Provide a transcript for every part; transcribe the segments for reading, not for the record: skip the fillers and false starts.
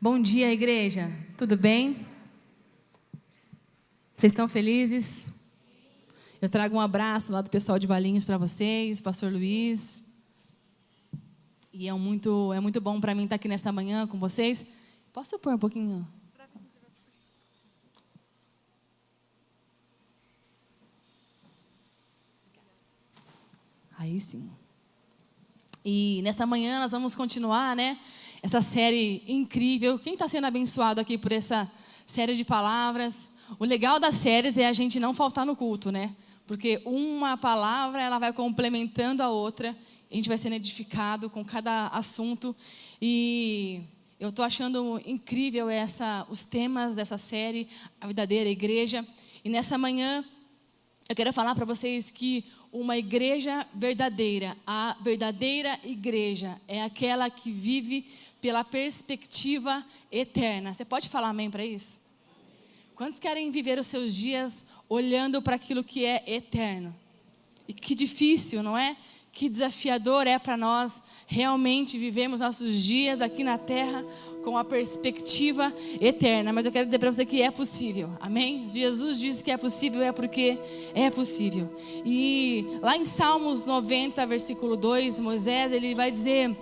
Bom dia, igreja. Tudo bem? Vocês estão felizes? Eu trago um abraço lá do pessoal de Valinhos para vocês, pastor Luiz. E é muito bom para mim estar aqui nesta manhã com vocês. Posso pôr um pouquinho? Aí sim. E nesta manhã nós vamos continuar, essa série incrível. Quem está sendo abençoado aqui por essa série de palavras? O legal das séries é a gente não faltar no culto, Porque uma palavra, ela vai complementando a outra. A gente vai sendo edificado com cada assunto. E eu estou achando incrível os temas dessa série, a verdadeira igreja. E nessa manhã, eu quero falar para vocês que uma igreja verdadeira, a verdadeira igreja, é aquela que vive pela perspectiva eterna. Você pode falar amém para isso? Quantos querem viver os seus dias olhando para aquilo que é eterno? E que difícil, não é? Que desafiador é para nós realmente vivermos nossos dias aqui na terra com a perspectiva eterna. Mas eu quero dizer para você que é possível, amém? Jesus disse que é possível, é porque é possível. E lá em Salmos 90, versículo 2, Moisés, ele vai dizer: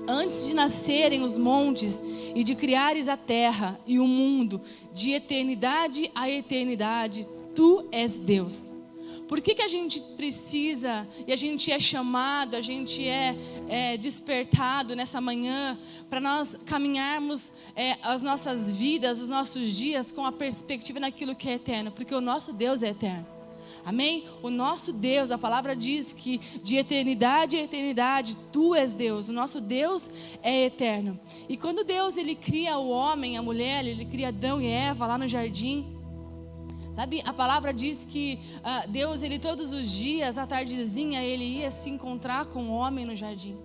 antes de nascerem os montes e de criares a terra e o mundo, de eternidade a eternidade, tu és Deus. Por que a gente precisa, e a gente é chamado, a gente é despertado nessa manhã, para nós caminharmos as nossas vidas, os nossos dias com a perspectiva naquilo que é eterno? Porque o nosso Deus é eterno. Amém? O nosso Deus, a palavra diz que de eternidade a eternidade, tu és Deus. O nosso Deus é eterno. E quando Deus ele cria o homem, a mulher, ele cria Adão e Eva lá no jardim. Sabe, a palavra diz que Deus, ele todos os dias, à tardezinha, ele ia se encontrar com o homem no jardim.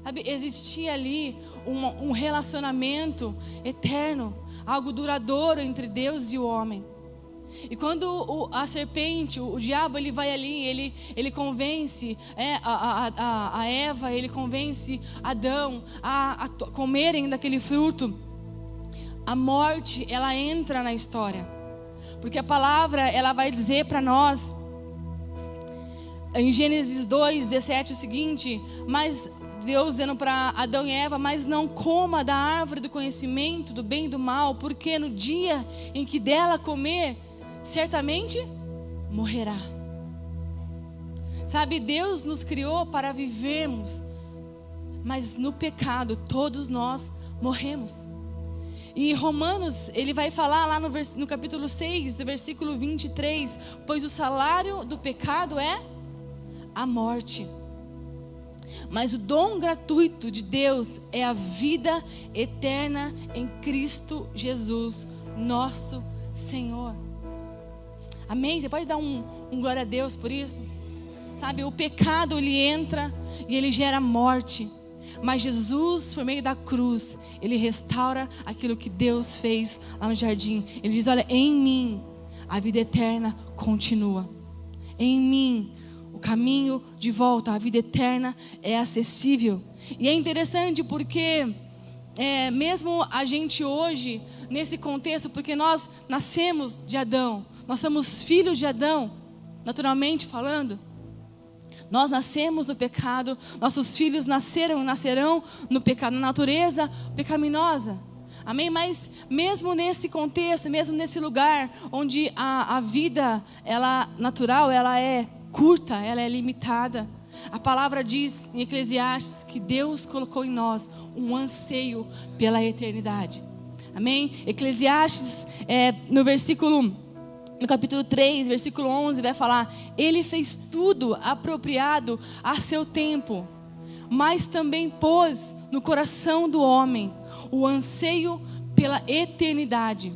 Sabe, existia ali um relacionamento eterno, algo duradouro entre Deus e o homem. E quando a serpente, o diabo, ele vai ali, ele convence a Eva, ele convence Adão a comerem daquele fruto, a morte, ela entra na história. Porque a palavra, ela vai dizer para nós, em Gênesis 2:17, o seguinte: mas Deus dizendo para Adão e Eva, mas não coma da árvore do conhecimento do bem e do mal, porque no dia em que dela comer, certamente morrerá. Sabe, Deus nos criou para vivermos, mas no pecado todos nós morremos. E Romanos, ele vai falar lá no capítulo 6, do versículo 23, pois o salário do pecado é a morte, mas o dom gratuito de Deus é a vida eterna em Cristo Jesus, nosso Senhor. Amém? Você pode dar um glória a Deus por isso? Sabe, o pecado ele entra e ele gera morte. Mas Jesus, por meio da cruz, ele restaura aquilo que Deus fez lá no jardim. Ele diz: olha, em mim a vida eterna continua. Em mim o caminho de volta, a vida eterna é acessível. E é interessante porque mesmo a gente hoje, nesse contexto, porque nós nascemos de Adão, nós somos filhos de Adão, naturalmente falando. Nós nascemos no pecado, nossos filhos nascerão no pecado, na natureza pecaminosa. Amém? Mas mesmo nesse contexto, mesmo nesse lugar onde a vida, ela natural, ela é curta, ela é limitada, a palavra diz em Eclesiastes que Deus colocou em nós um anseio pela eternidade. Amém? Eclesiastes, no capítulo 3, versículo 11, vai falar: ele fez tudo apropriado a seu tempo, mas também pôs no coração do homem o anseio pela eternidade.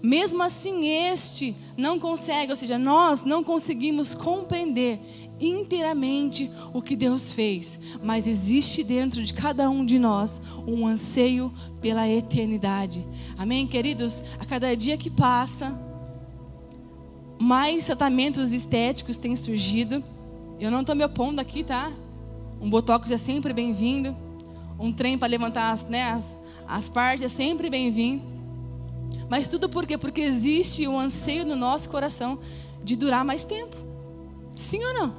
Mesmo assim, este não consegue, ou seja, nós não conseguimos compreender inteiramente o que Deus fez, mas existe dentro de cada um de nós um anseio pela eternidade. Amém, queridos? A cada dia que passa, mais tratamentos estéticos têm surgido. Eu não estou me opondo aqui, tá? Um botox é sempre bem-vindo. Um trem para levantar As partes é sempre bem-vindo. Mas tudo por quê? Porque existe um anseio no nosso coração de durar mais tempo. Sim ou não?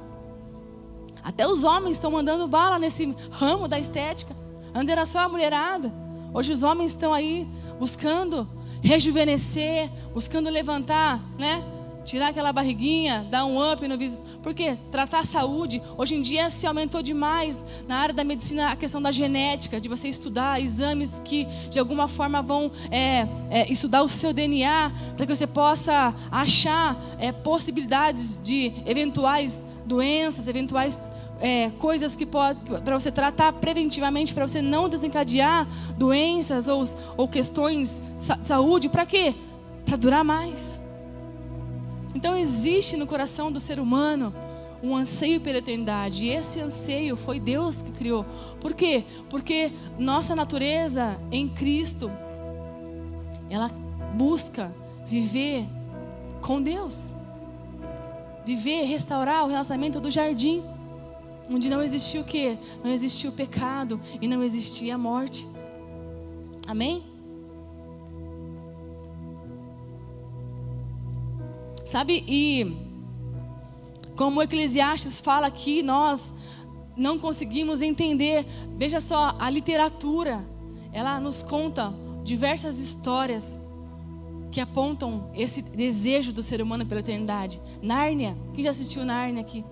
Até os homens estão mandando bala nesse ramo da estética. Antes era só a mulherada. Hoje os homens estão aí buscando rejuvenescer, buscando levantar, né? Tirar aquela barriguinha, dar um up no viso. Por quê? Tratar a saúde. Hoje em dia se aumentou demais na área da medicina a questão da genética, de você estudar exames que de alguma forma vão estudar o seu DNA, para que você possa achar possibilidades de eventuais doenças, eventuais coisas que pode para você tratar preventivamente, para você não desencadear doenças ou questões de saúde. Para quê? Para durar mais. Então existe no coração do ser humano um anseio pela eternidade. E esse anseio foi Deus que criou. Por quê? Porque nossa natureza em Cristo, ela busca viver com Deus. Viver, restaurar o relacionamento do jardim, onde não existia o quê? Não existia o pecado e não existia a morte. Amém? Sabe, e como o Eclesiastes fala aqui, nós não conseguimos entender. Veja só, a literatura, ela nos conta diversas histórias que apontam esse desejo do ser humano pela eternidade. Nárnia, quem já assistiu Nárnia aqui?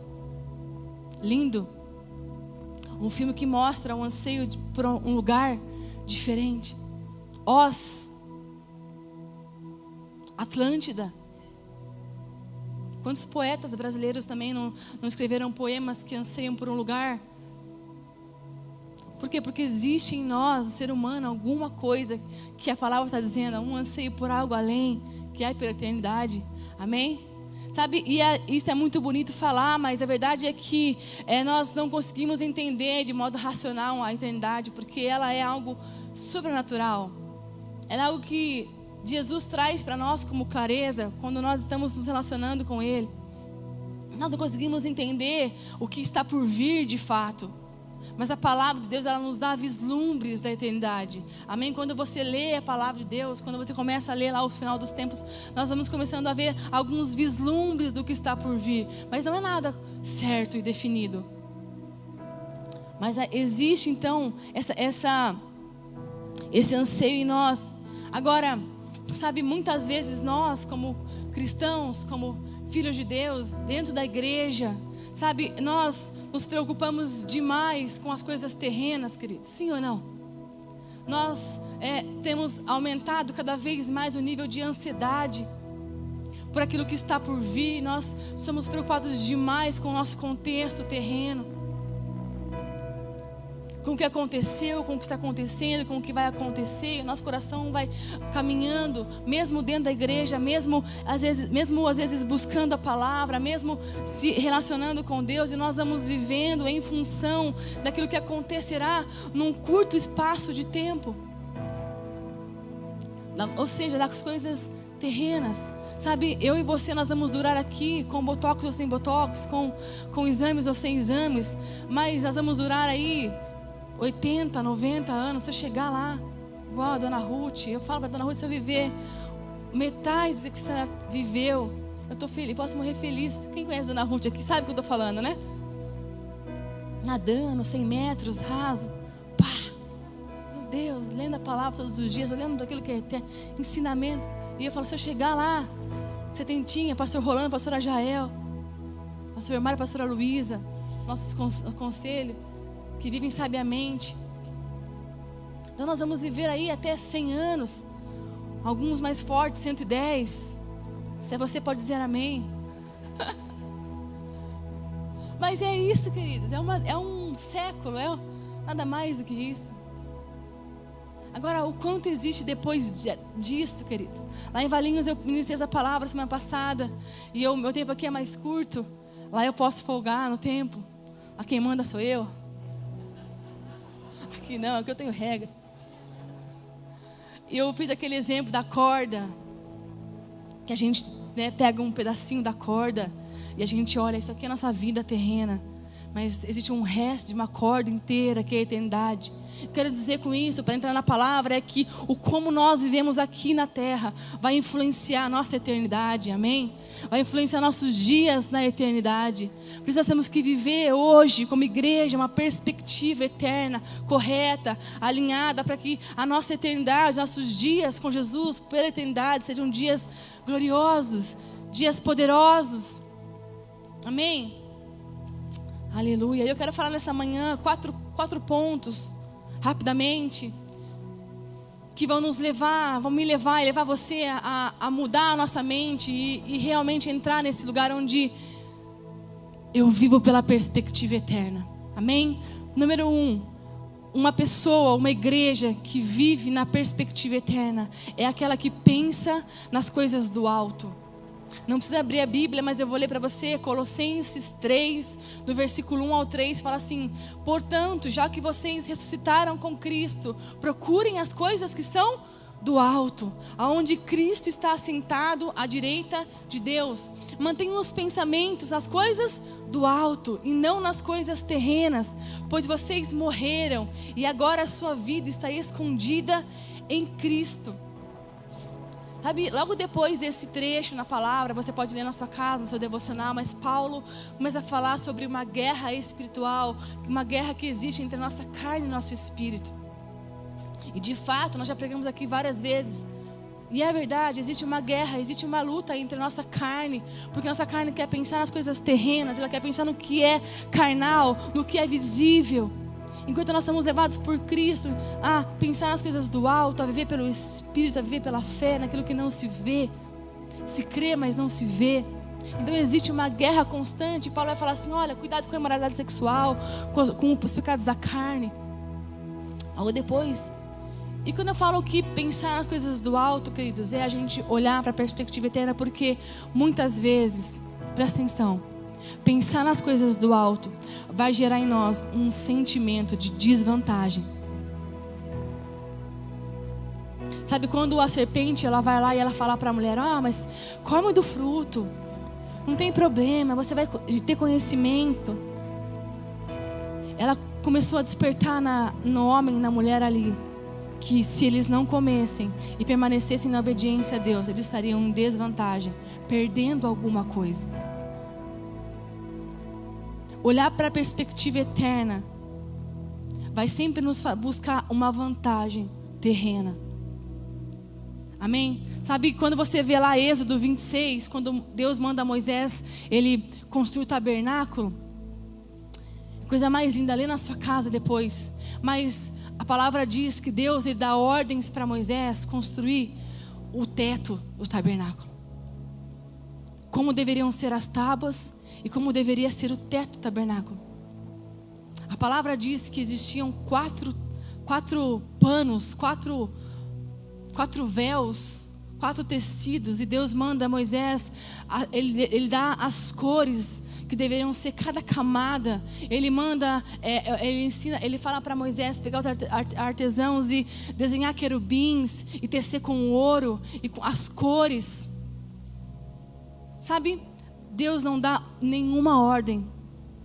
Lindo. Um filme que mostra um anseio por um lugar diferente. Oz, Atlântida. Quantos poetas brasileiros também não escreveram poemas que anseiam por um lugar? Por quê? Porque existe em nós, o ser humano, alguma coisa que a palavra está dizendo, um anseio por algo além, que é pela eternidade. Amém? Sabe, isso é muito bonito falar, mas a verdade é que nós não conseguimos entender de modo racional a eternidade, porque ela é algo sobrenatural. Ela é algo que Jesus traz para nós como clareza quando nós estamos nos relacionando com Ele. Nós não conseguimos entender o que está por vir de fato, mas a palavra de Deus, ela nos dá vislumbres da eternidade. Amém? Quando você lê a palavra de Deus, quando você começa a ler lá o final dos tempos, nós vamos começando a ver alguns vislumbres do que está por vir, mas não é nada certo e definido. Mas existe então esse anseio em nós. Agora, sabe, muitas vezes nós, como cristãos, como filhos de Deus, dentro da igreja, sabe, nós nos preocupamos demais com as coisas terrenas, queridos, sim ou não? Nós temos aumentado cada vez mais o nível de ansiedade por aquilo que está por vir. Nós somos preocupados demais com o nosso contexto terreno, com o que aconteceu, com o que está acontecendo, com o que vai acontecer. O nosso coração vai caminhando, mesmo dentro da igreja, mesmo às vezes buscando a palavra, mesmo se relacionando com Deus, e nós vamos vivendo em função daquilo que acontecerá num curto espaço de tempo, ou seja, das coisas terrenas. Sabe, eu e você, nós vamos durar aqui com botox ou sem botox, com exames ou sem exames, mas nós vamos durar aí 80, 90 anos. Se eu chegar lá, igual a dona Ruth, eu falo para a dona Ruth, se eu viver metade do que você viveu, eu estou feliz, posso morrer feliz. Quem conhece a dona Ruth aqui sabe o que eu estou falando, né? Nadando 100 metros, raso, pá, meu Deus, lendo a palavra todos os dias, olhando para aquilo que é ensinamentos. E eu falo, se eu chegar lá, setentinha, pastor Rolando, pastora Jael, pastor Mário, pastora Luísa, nossos conselhos, que vivem sabiamente. Então nós vamos viver aí até 100 anos, alguns mais fortes, 110. Se você pode dizer amém. Mas é isso, queridos, é um século, nada mais do que isso. Agora, o quanto existe depois disso, queridos? Lá em Valinhos eu ministrei essa palavra semana passada, e meu tempo aqui é mais curto. Lá eu posso folgar no tempo. Lá quem manda sou eu. Aqui não, aqui eu tenho regra. E eu fiz aquele exemplo da corda, que a gente pega um pedacinho da corda e a gente olha, isso aqui é a nossa vida terrena. mas existe um resto de uma corda inteira que é a eternidade. Eu quero dizer com isso, para entrar na palavra, é que o como nós vivemos aqui na terra vai influenciar a nossa eternidade, amém? Vai influenciar nossos dias na eternidade. Por isso nós temos que viver hoje como igreja uma perspectiva eterna, correta, alinhada, para que a nossa eternidade, nossos dias com Jesus pela eternidade sejam dias gloriosos, dias poderosos, amém? Aleluia. Eu quero falar nessa manhã quatro pontos, rapidamente, que vão nos levar, vão me levar e levar você a mudar a nossa mente e realmente entrar nesse lugar onde eu vivo pela perspectiva eterna, amém? Número 1, uma pessoa, uma igreja que vive na perspectiva eterna é aquela que pensa nas coisas do alto. Não precisa abrir a Bíblia, mas eu vou ler para você, Colossenses 3, do versículo 1 ao 3, fala assim: portanto, já que vocês ressuscitaram com Cristo, procurem as coisas que são do alto, aonde Cristo está assentado à direita de Deus. Mantenham os pensamentos nas coisas do alto e não nas coisas terrenas, pois vocês morreram e agora a sua vida está escondida em Cristo. Sabe, logo depois desse trecho na palavra, você pode ler na sua casa, no seu devocional, mas Paulo começa a falar sobre uma guerra espiritual, uma guerra que existe entre a nossa carne e o nosso espírito. E de fato, nós já pregamos aqui várias vezes, e é verdade, existe uma guerra, existe uma luta entre a nossa carne, porque a nossa carne quer pensar nas coisas terrenas, ela quer pensar no que é carnal, no que é visível. Enquanto nós somos levados por Cristo a pensar nas coisas do alto, a viver pelo Espírito, a viver pela fé, naquilo que não se vê, se crê, mas não se vê. Então existe uma guerra constante. Paulo vai falar assim: olha, cuidado com a imoralidade sexual, com os pecados da carne. Logo depois. E quando eu falo que pensar nas coisas do alto, queridos, é a gente olhar para a perspectiva eterna, porque muitas vezes, presta atenção, pensar nas coisas do alto vai gerar em nós um sentimento de desvantagem. Sabe quando a serpente ela vai lá e ela fala para a mulher: mas come do fruto, não tem problema, você vai ter conhecimento. Ela começou a despertar no homem e na mulher ali que se eles não comessem e permanecessem na obediência a Deus, eles estariam em desvantagem, perdendo alguma coisa. Olhar para a perspectiva eterna vai sempre nos buscar uma vantagem terrena. Amém? Sabe quando você vê lá Êxodo 26, quando Deus manda Moisés, ele construir o tabernáculo? Coisa mais linda, lê na sua casa depois. Mas a palavra diz que Deus ele dá ordens para Moisés construir o teto do tabernáculo. Como deveriam ser as tábuas e como deveria ser o teto do tabernáculo. A palavra diz que existiam quatro panos, quatro véus, 4 tecidos, e Deus manda a Moisés, ele dá as cores que deveriam ser cada camada. Ele manda, ele ensina, ele fala para Moisés pegar os artesãos e desenhar querubins e tecer com ouro e com as cores. Sabe, Deus não dá nenhuma ordem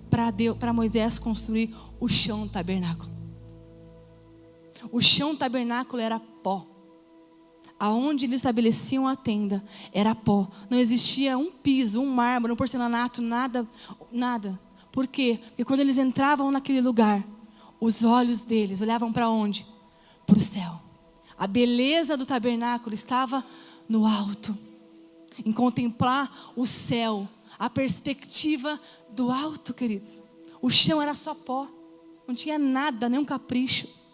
para Moisés construir o chão do tabernáculo. O chão do tabernáculo era pó. Aonde eles estabeleciam a tenda era pó. Não existia um piso, um mármore, um porcelanato, nada. Por quê? Porque quando eles entravam naquele lugar, os olhos deles olhavam para onde? Para o céu. A beleza do tabernáculo estava no alto, em contemplar o céu, a perspectiva do alto, queridos. O chão era só pó, não tinha nada, nenhum capricho.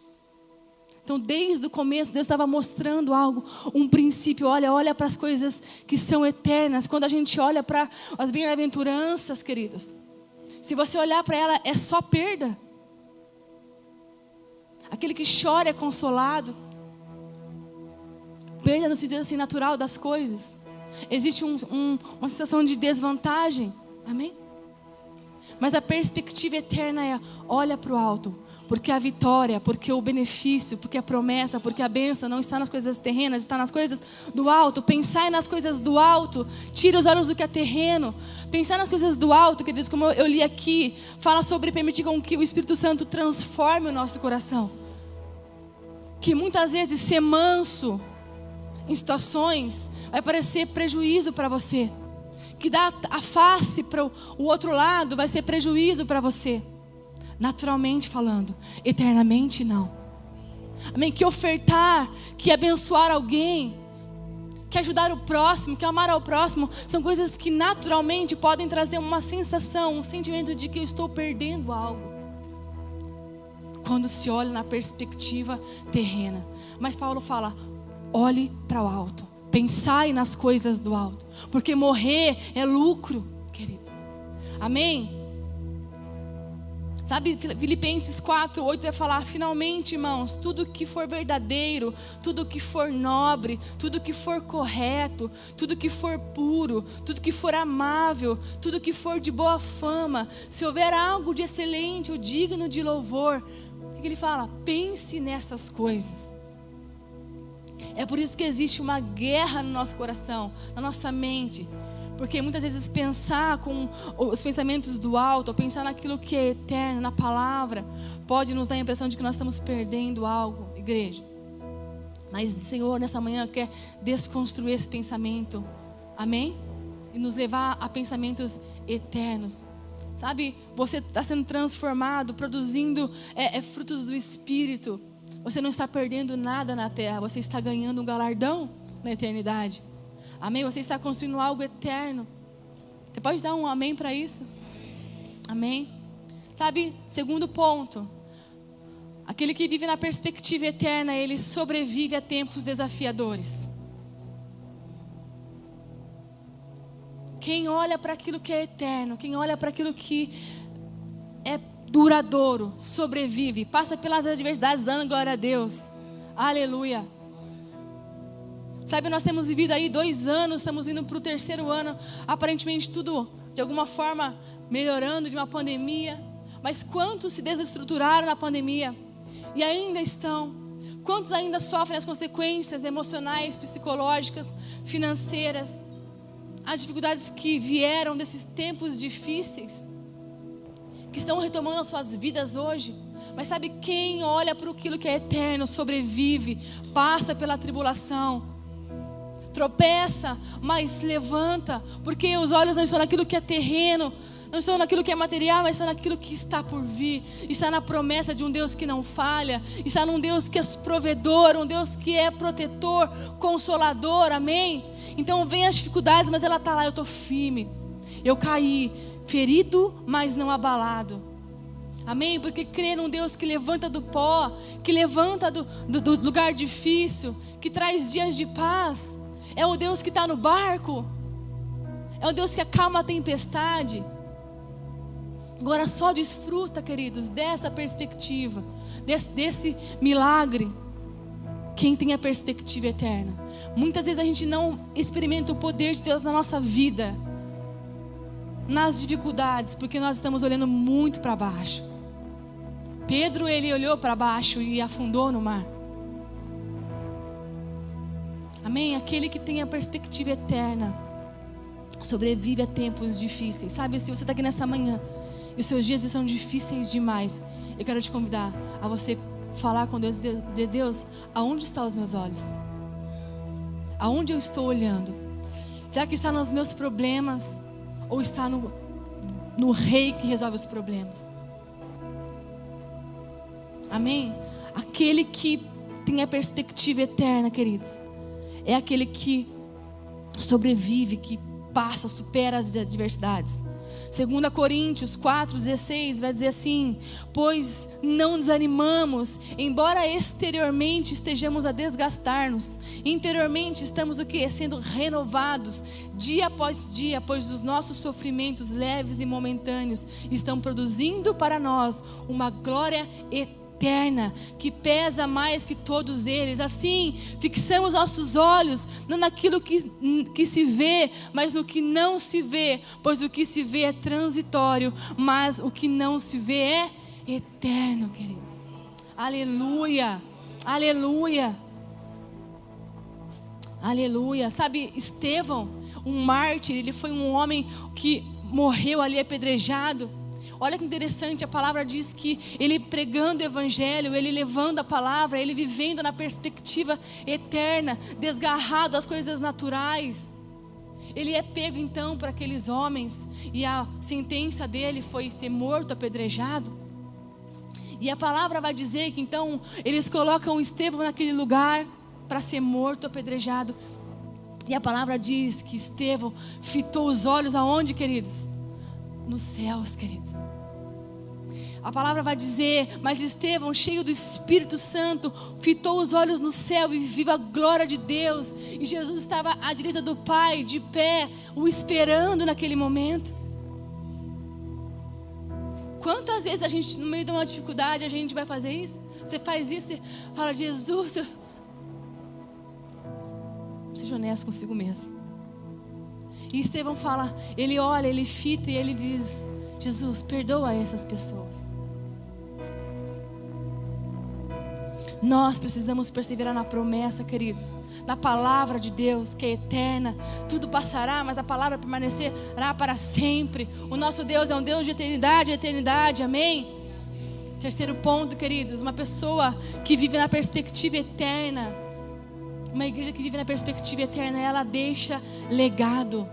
Então, desde o começo, Deus estava mostrando algo, um princípio. Olha para as coisas que são eternas. Quando a gente olha para as bem-aventuranças, queridos, se você olhar para ela, é só perda. Aquele que chora é consolado. Perda no sentido assim, natural das coisas. Existe uma sensação de desvantagem. Amém? Mas a perspectiva eterna é: olha para o alto. Porque a vitória, porque o benefício, porque a promessa, porque a bênção não está nas coisas terrenas, está nas coisas do alto. Pensar nas coisas do alto, tira os olhos do que é terreno. Pensar nas coisas do alto, queridos, como eu li aqui, fala sobre permitir com que o Espírito Santo transforme o nosso coração. Que muitas vezes ser manso em situações vai parecer prejuízo para você. Que dar a face para o outro lado vai ser prejuízo para você. Naturalmente falando, eternamente não. Amém? Que ofertar, que abençoar alguém, que ajudar o próximo, que amar ao próximo, são coisas que naturalmente podem trazer uma sensação, um sentimento de que eu estou perdendo algo. Quando se olha na perspectiva terrena. Mas Paulo fala: olhe para o alto, pensai nas coisas do alto, porque morrer é lucro, queridos. Amém? Sabe, Filipenses 4:8 vai falar: finalmente, irmãos, tudo que for verdadeiro, tudo que for nobre, tudo que for correto, tudo que for puro, tudo que for amável, tudo que for de boa fama, se houver algo de excelente ou digno de louvor, o que ele fala? Pense nessas coisas. É por isso que existe uma guerra no nosso coração, na nossa mente. Porque muitas vezes pensar com os pensamentos do alto, ou pensar naquilo que é eterno, na palavra, pode nos dar a impressão de que nós estamos perdendo algo, igreja. Mas o Senhor nessa manhã quer desconstruir esse pensamento, amém? E nos levar a pensamentos eternos. Sabe, você está sendo transformado, produzindo frutos do Espírito. Você não está perdendo nada na terra, você está ganhando um galardão na eternidade. Amém? Você está construindo algo eterno. Você pode dar um amém para isso? Amém? Sabe, segundo ponto. Aquele que vive na perspectiva eterna, ele sobrevive a tempos desafiadores. Quem olha para aquilo que é eterno, quem olha para aquilo que é duradouro, sobrevive, passa pelas adversidades dando glória a Deus. Aleluia. Sabe, nós temos vivido aí 2 anos, estamos indo para o 3º ano, aparentemente tudo de alguma forma melhorando de uma pandemia. Mas quantos se desestruturaram na pandemia e ainda estão? Quantos ainda sofrem as consequências emocionais, psicológicas, financeiras? As dificuldades que vieram desses tempos difíceis, que estão retomando as suas vidas hoje. Mas sabe, quem olha para aquilo que é eterno, sobrevive, passa pela tribulação, tropeça, mas se levanta, porque os olhos não estão naquilo que é terreno, não estão naquilo que é material, mas estão naquilo que está por vir. Está na promessa de um Deus que não falha, está num Deus que é provedor, um Deus que é protetor, consolador, amém? Então vem as dificuldades, mas ela está lá: eu estou firme, eu caí, ferido, mas não abalado. Amém? Porque crê num Deus que levanta do pó, que levanta do lugar difícil, que traz dias de paz. É o Deus que está no barco, é o Deus que acalma a tempestade. Agora só desfruta, queridos, dessa perspectiva, desse milagre, quem tem a perspectiva eterna. Muitas vezes a gente não experimenta o poder de Deus na nossa vida, nas dificuldades, porque nós estamos olhando muito para baixo. Pedro, ele olhou para baixo e afundou no mar. Amém? Aquele que tem a perspectiva eterna sobrevive a tempos difíceis. Sabe, se você está aqui nesta manhã e os seus dias são difíceis demais, eu quero te convidar a você falar com Deus e dizer: Deus, aonde estão os meus olhos? Aonde eu estou olhando? Será que está nos meus problemas? Ou está no Rei que resolve os problemas? Amém? Aquele que tem a perspectiva eterna, queridos, é aquele que sobrevive, que passa, supera as adversidades. 2 Coríntios 4:16 vai dizer assim: pois não desanimamos, embora exteriormente estejamos a desgastar-nos, interiormente estamos o quê? Sendo renovados dia após dia, pois os nossos sofrimentos leves e momentâneos estão produzindo para nós uma glória eterna. eterna, que pesa mais que todos eles. Assim, fixamos nossos olhos não naquilo que se vê, mas no que não se vê, pois o que se vê é transitório, mas o que não se vê é eterno, queridos. Aleluia, aleluia, aleluia. Sabe, Estevão, um mártir, ele foi um homem que morreu ali apedrejado. Olha que interessante, a palavra diz que ele pregando o evangelho, ele levando a palavra, ele vivendo na perspectiva eterna, desgarrado das coisas naturais. Ele é pego então por aqueles homens e a sentença dele foi ser morto, apedrejado. E a palavra vai dizer que então eles colocam Estevão naquele lugar para ser morto, apedrejado. E a palavra diz que Estevão fitou os olhos aonde, queridos? Nos céus, queridos. A palavra vai dizer, mas Estevão, cheio do Espírito Santo, fitou os olhos no céu e viu a glória de Deus. E Jesus estava à direita do Pai, de pé, o esperando naquele momento. Quantas vezes a gente, no meio de uma dificuldade, a gente vai fazer isso? Você faz isso, você fala, Jesus, seja honesto consigo mesmo. E Estevão fala, ele olha, ele fita e ele diz, Jesus, perdoa essas pessoas. Nós precisamos perseverar na promessa, queridos, na palavra de Deus, que é eterna. Tudo passará, mas a palavra permanecerá para sempre. O nosso Deus é um Deus de eternidade, amém? Terceiro ponto, queridos, uma pessoa que vive na perspectiva eterna, uma igreja que vive na perspectiva eterna, ela deixa legado.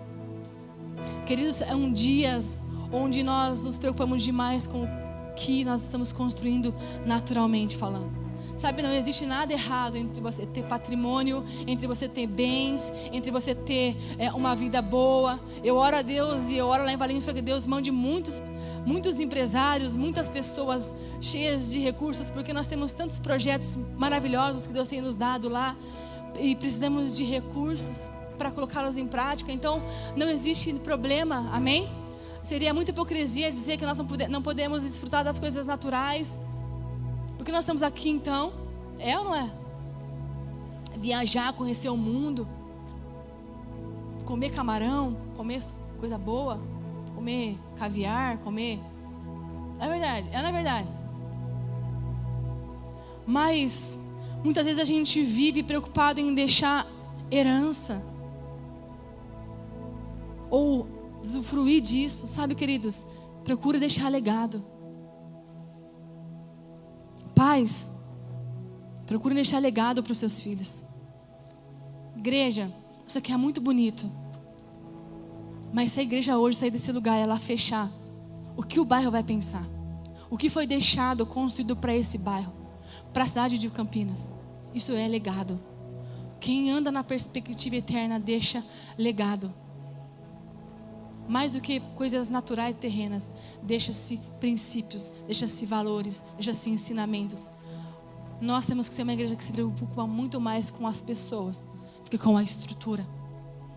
Queridos, são dias onde nós nos preocupamos demais com o que nós estamos construindo naturalmente falando. Sabe, não existe nada errado entre você ter patrimônio, entre você ter bens, entre você ter uma vida boa. Eu oro a Deus e eu oro lá em Valinhos para que Deus mande muitos empresários, muitas pessoas cheias de recursos, porque nós temos tantos projetos maravilhosos que Deus tem nos dado lá e precisamos de recursos para colocá-los em prática. Então, não existe problema, amém? Seria muita hipocrisia dizer que nós não podemos desfrutar das coisas naturais. Porque nós estamos aqui então, é ou não é? Viajar, conhecer o mundo, comer camarão, comer coisa boa, comer caviar, comer... É verdade, não é verdade? Mas, muitas vezes a gente vive preocupado em deixar herança. Ou usufruir disso, sabe, queridos? Procura deixar legado. Pais, procure deixar legado para os seus filhos. Igreja, isso aqui é muito bonito. Mas se a igreja hoje sair desse lugar e ela fechar, o que o bairro vai pensar? O que foi deixado, construído para esse bairro? Para a cidade de Campinas? Isso é legado. Quem anda na perspectiva eterna deixa legado. Mais do que coisas naturais e terrenas, deixa-se princípios, deixa-se valores, deixa-se ensinamentos. Nós temos que ser uma igreja que se preocupa muito mais com as pessoas do que com a estrutura,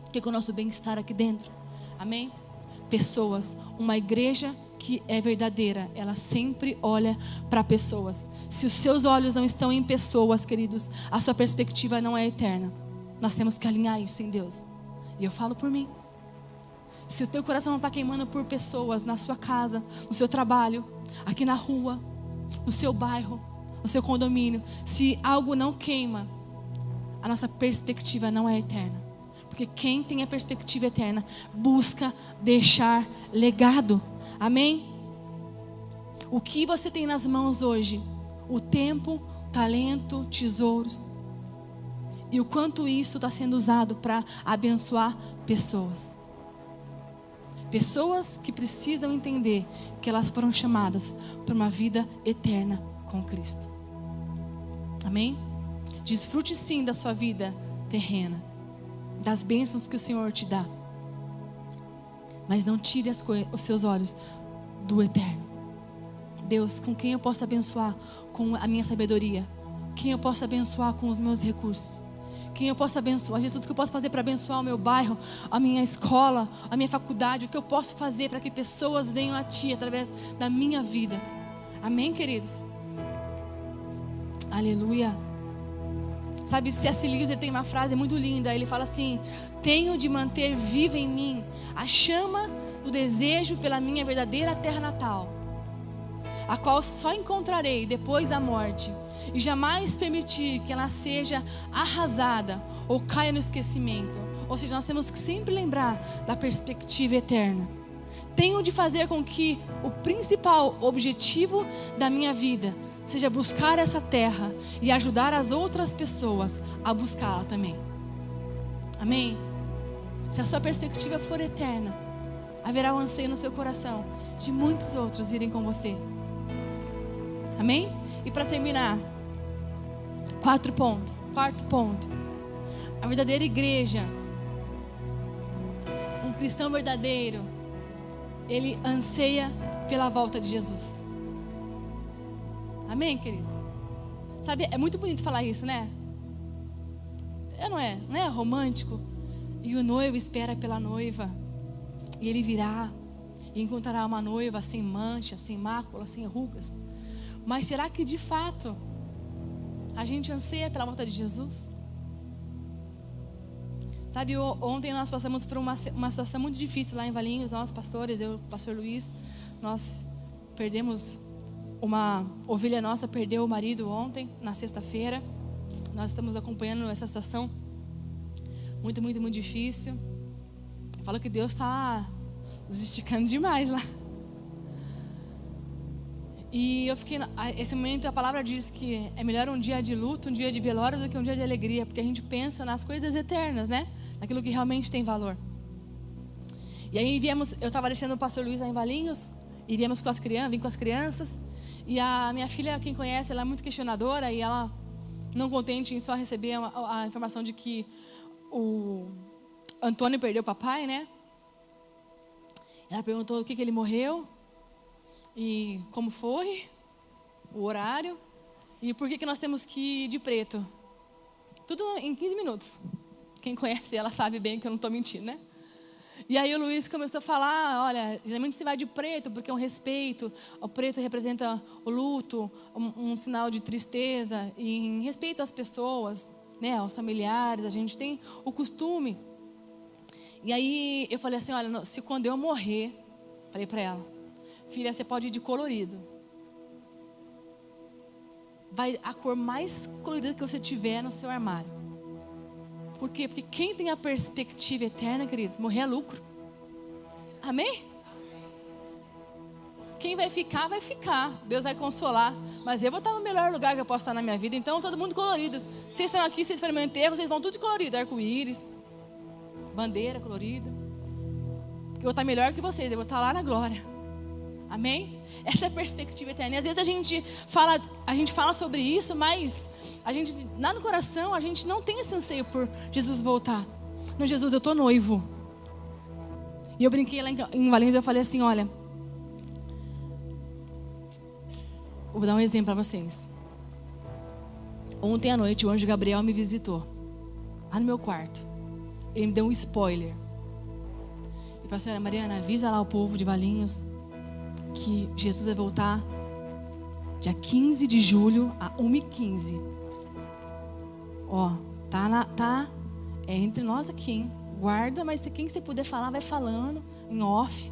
do que com o nosso bem-estar aqui dentro. Amém? Pessoas, uma igreja que é verdadeira, ela sempre olha para pessoas. Se os seus olhos não estão em pessoas, queridos, a sua perspectiva não é eterna. Nós temos que alinhar isso em Deus. E eu falo por mim. Se o teu coração não está queimando por pessoas na sua casa, no seu trabalho, aqui na rua, no seu bairro, no seu condomínio, se algo não queima, a nossa perspectiva não é eterna. Porque quem tem a perspectiva eterna busca deixar legado. Amém? O que você tem nas mãos hoje? O tempo, talento, tesouros. E o quanto isso está sendo usado para abençoar pessoas. Pessoas que precisam entender que elas foram chamadas para uma vida eterna com Cristo. Amém? Desfrute sim da sua vida terrena, das bênçãos que o Senhor te dá. Mas não tire os seus olhos do eterno. Deus, com quem eu posso abençoar com a minha sabedoria? Quem eu posso abençoar com os meus recursos? Quem eu posso abençoar? Jesus, o que eu posso fazer para abençoar o meu bairro, a minha escola, a minha faculdade? O que eu posso fazer para que pessoas venham a Ti através da minha vida? Amém, queridos? Aleluia. Sabe, C.S. Lewis, ele tem uma frase muito linda. Ele fala assim: tenho de manter viva em mim a chama do desejo pela minha verdadeira terra natal, a qual só encontrarei depois da morte, e jamais permitir que ela seja arrasada ou caia no esquecimento. Ou seja, nós temos que sempre lembrar da perspectiva eterna. Tenho de fazer com que o principal objetivo da minha vida seja buscar essa terra e ajudar as outras pessoas a buscá-la também. Amém? Se a sua perspectiva for eterna, haverá um anseio no seu coração de muitos outros virem com você. Amém? E para terminar, 4 pontos. Quarto ponto: a verdadeira igreja, um cristão verdadeiro, ele anseia pela volta de Jesus. Amém, queridos? Sabe, é muito bonito falar isso, né? Não é romântico? E o noivo espera pela noiva, e ele virá e encontrará uma noiva sem mancha, sem mácula, sem rugas. Mas será que de fato a gente anseia pela volta de Jesus? Sabe, ontem nós passamos por uma situação muito difícil lá em Valinhos. Nós, pastores, eu, o pastor Luiz, nós perdemos uma ovelha nossa, perdeu o marido ontem, na sexta-feira. Nós estamos acompanhando essa situação muito, muito, muito difícil. Eu falo que Deus está nos esticando demais lá. E eu fiquei, esse momento a palavra diz que é melhor um dia de luto, um dia de velório, do que um dia de alegria, porque a gente pensa nas coisas eternas, né? Naquilo que realmente tem valor. E aí eu estava deixando o pastor Luiz lá em Valinhos, vim com as crianças, e a minha filha, quem conhece, ela é muito questionadora, e ela, não contente em só receber a informação de que o Antônio perdeu o papai, né? Ela perguntou o que ele morreu, e como foi, o horário, e por que nós temos que ir de preto. Tudo em 15 minutos. Quem conhece ela sabe bem que eu não estou mentindo, né? E aí o Luiz começou a falar: olha, geralmente se vai de preto porque é um respeito. O preto representa o luto, um sinal de tristeza, e em respeito às pessoas, né, aos familiares, a gente tem o costume. E aí eu falei assim: olha, se quando eu morrer, falei para ela, filha, você pode ir de colorido. Vai a cor mais colorida que você tiver no seu armário. Por quê? Porque quem tem a perspectiva eterna, queridos, morrer é lucro. Amém? Quem vai ficar, vai ficar. Deus vai consolar. Mas eu vou estar no melhor lugar que eu posso estar na minha vida. Então, todo mundo colorido. Vocês estão aqui, vocês foram no meu enterro, vocês vão tudo de colorido. Arco-íris, bandeira colorida. Porque eu vou estar melhor que vocês. Eu vou estar lá na glória. Amém? Essa é a perspectiva eterna. E às vezes a gente fala sobre isso, mas a gente, lá no coração, a gente não tem esse anseio por Jesus voltar. Não, Jesus, eu estou noivo. E eu brinquei lá em Valinhos, eu falei assim: olha, vou dar um exemplo para vocês. Ontem à noite o anjo Gabriel me visitou, lá no meu quarto. Ele me deu um spoiler. Ele falou assim: olha, Mariana, avisa lá o povo de Valinhos que Jesus vai voltar dia 15 de julho a 1h15. Ó, é entre nós aqui, hein? Guarda, mas quem que você puder falar, vai falando em off.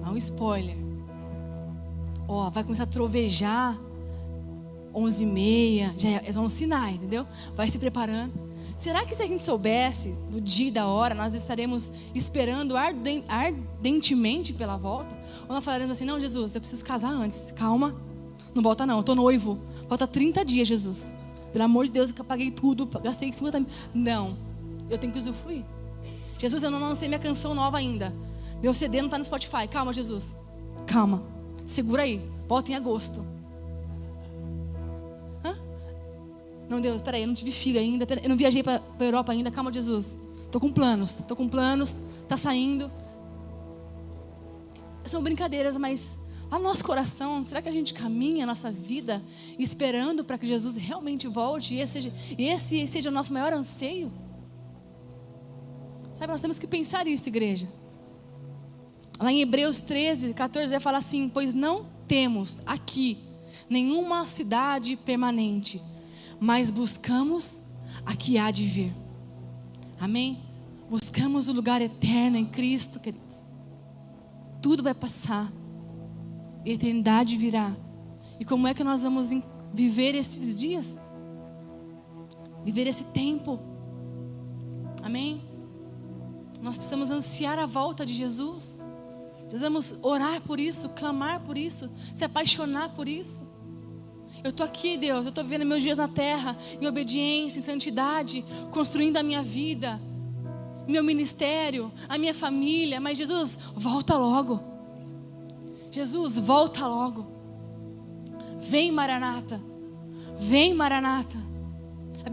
Dá um spoiler. Ó, vai começar a trovejar 11h30, já é um sinal, entendeu? Vai se preparando. Será que se a gente soubesse do dia e da hora, nós estaremos esperando ardentemente pela volta? Ou nós falaremos assim: não, Jesus, eu preciso casar antes, calma, não volta não, eu estou noivo, falta 30 dias, Jesus, pelo amor de Deus, eu paguei tudo, gastei 50 mil, não, eu tenho que usufruir. Jesus, eu não lancei minha canção nova ainda, meu CD não está no Spotify, calma, Jesus, calma, segura aí, volta em agosto. Não, Deus, peraí, eu não tive filho ainda, eu não viajei para a Europa ainda, calma, Jesus. Estou com planos, está saindo. São brincadeiras, mas lá no nosso coração, será que a gente caminha a nossa vida esperando para que Jesus realmente volte e esse seja o nosso maior anseio? Sabe, nós temos que pensar isso, igreja. Lá em Hebreus 13, 14, vai falar assim: pois não temos aqui nenhuma cidade permanente, mas buscamos a que há de vir. Amém? Buscamos o lugar eterno em Cristo, queridos. Tudo vai passar, a eternidade virá. E como é que nós vamos viver esses dias? Viver esse tempo? Amém? Nós precisamos ansiar a volta de Jesus. Precisamos orar por isso, clamar por isso, se apaixonar por isso. Eu estou aqui, Deus, eu estou vivendo meus dias na terra, em obediência, em santidade, construindo a minha vida, meu ministério, a minha família. Mas Jesus, volta logo. Jesus, volta logo. Vem, Maranata. Vem, Maranata.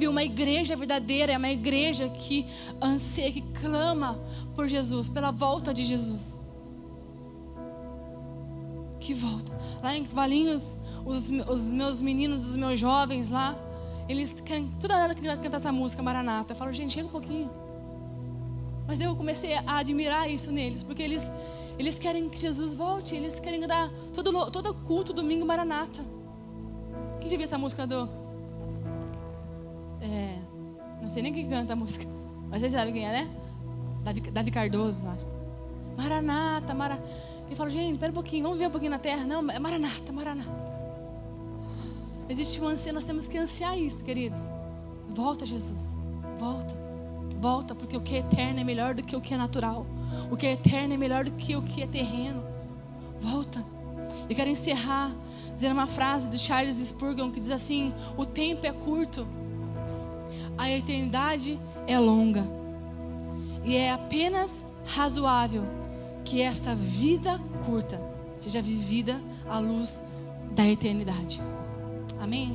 Uma igreja verdadeira é uma igreja que anseia, que clama por Jesus, pela volta de Jesus. Que volta. Lá em Valinhos, os meus meninos, os meus jovens lá, eles toda hora cantam essa música, Maranata. Eu falo, gente, chega um pouquinho. Mas eu comecei a admirar isso neles, porque eles querem que Jesus volte, eles querem cantar todo culto, domingo, Maranata. Quem já viu essa música não sei nem quem canta a música, mas vocês sabem quem é, né? Davi Cardoso, acho. Maranata, Maranata. Eu falo, gente, espera um pouquinho, vamos ver um pouquinho na terra. Não, é Maranata, Maranata. Existe um anseio, nós temos que ansiar isso, queridos. Volta, Jesus, volta. Volta, porque o que é eterno é melhor do que o que é natural. O que é eterno é melhor do que o que é terreno. Volta. Eu quero encerrar dizendo uma frase de Charles Spurgeon que diz assim: o tempo é curto, a eternidade é longa, e é apenas razoável que esta vida curta seja vivida à luz da eternidade. Amém?